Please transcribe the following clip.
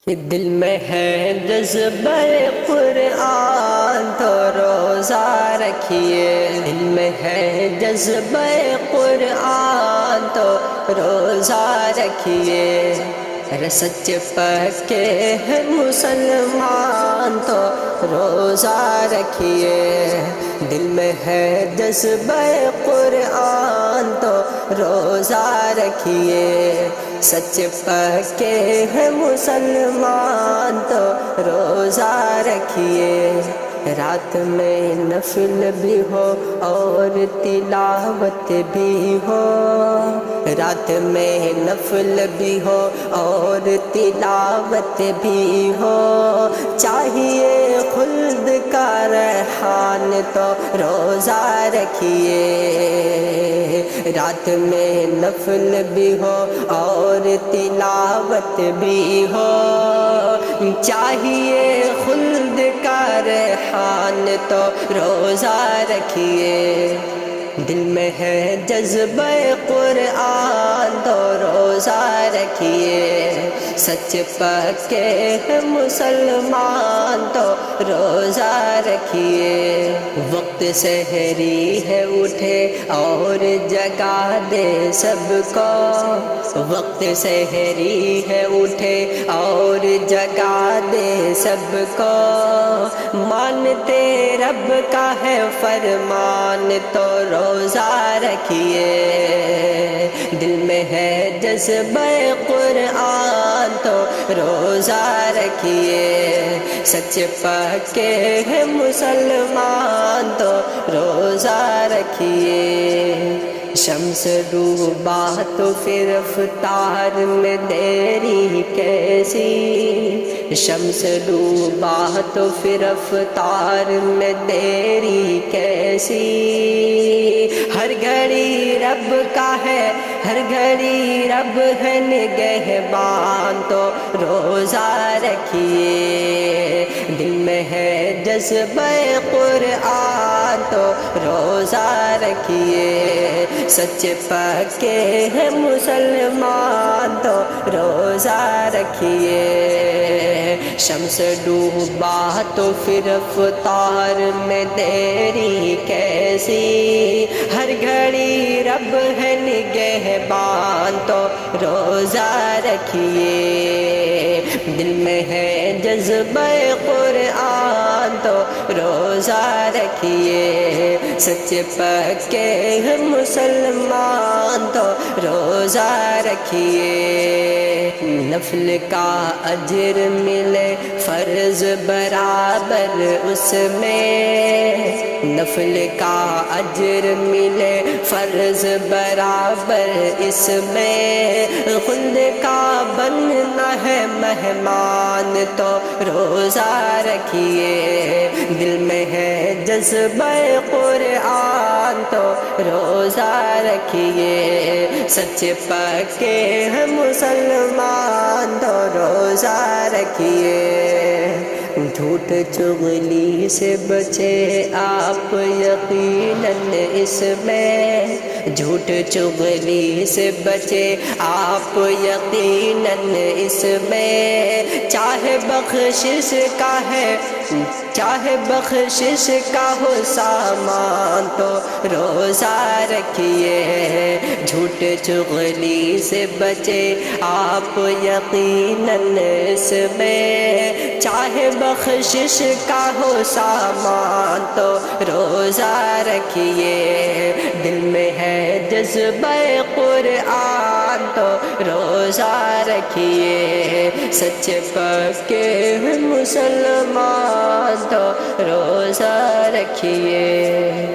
کہ دل میں ہے جذبہ قرآن تو روزہ رکھیے، دل میں ہے جذبہ قرآن تو روزہ رکھیے، ارے سچ پکے ہیں مسلمان تو روزہ رکھیے، دل میں ہے جذبہ قرآن تو روزہ رکھیے، سچ پکے ہیں مسلمان تو روزہ رکھیے، رات میں نفل بھی ہو اور تلاوت بھی ہو، رات میں نفل بھی ہو اور تلاوت بھی ہو، چاہیے خلد کا ریحان تو روزہ رکھیے، رات میں نفل بھی ہو اور تلاوت بھی ہو، چاہیے خلد کا ریحان تو روزہ رکھیے، دل میں ہے جذبہ قرآن تو روزہ رکھیے، سچ پکے ہیں مسلمان تو روزہ رکھیے، وقت سحری ہے اٹھے اور جگا دے سب کو، وقت سحری ہے اٹھے اور جگا دے سب کو، مانتے رب کا ہے فرمان تو روزہ رکھیے، دل میں ہے جذبہ قرآن تو روزہ رکھیے، سچ پکے ہیں مسلمان تو روزہ رکھیے، شمس ڈوبا تو پھر افطار میں دیری کیسی، شمس ڈوبا تو پھر افطار میں دیری کیسی، ہر گھڑی رب کا ہے، ہر گھڑی رب ہے نگہبان تو روزہ رکھیے، دل میں ہے جذبہ قرآن تو روزہ رکھیے، سچ پکے ہیں مسلمان تو روزہ رکھیے، شمس ڈوبا تو پھر افطار میں دیری کیسی، ہر گھڑی رب ہے نگہبان تو روزہ رکھیے، دل میں ہے جذبہ قرآن تو روزہ رکھیے، سچ پکے ہیں مسلمان تو روزہ رکھیے، نفل کا اجر ملے فرض برابر اس میں، نفل کا اجر ملے فرض برابر اس میں، خلد کا بننا ہے مہمان تو روزہ رکھیے، دل میں ہے جذبہ قرآن تو روزہ رکھیے، سچ پکے ہیں مسلمان تو روزہ رکھیے، جھوٹ چغلی سے بچے آپ یقیناً اس میں، جھوٹ چغلی سے بچے آپ یقیناً اس میں، چاہے بخشش کا ہے، چاہے بخشش کا ہو سامان تو روزہ رکھیے، جھوٹ چغلی سے بچے آپ یقیناً اس میں، چاہے بخشش کا ہو سامان تو روزہ رکھیے، دل میں ہے جذبہ قرآن تو روزہ رکھیے، سچ پکے ہیں مسلمان تو روزہ رکھیے۔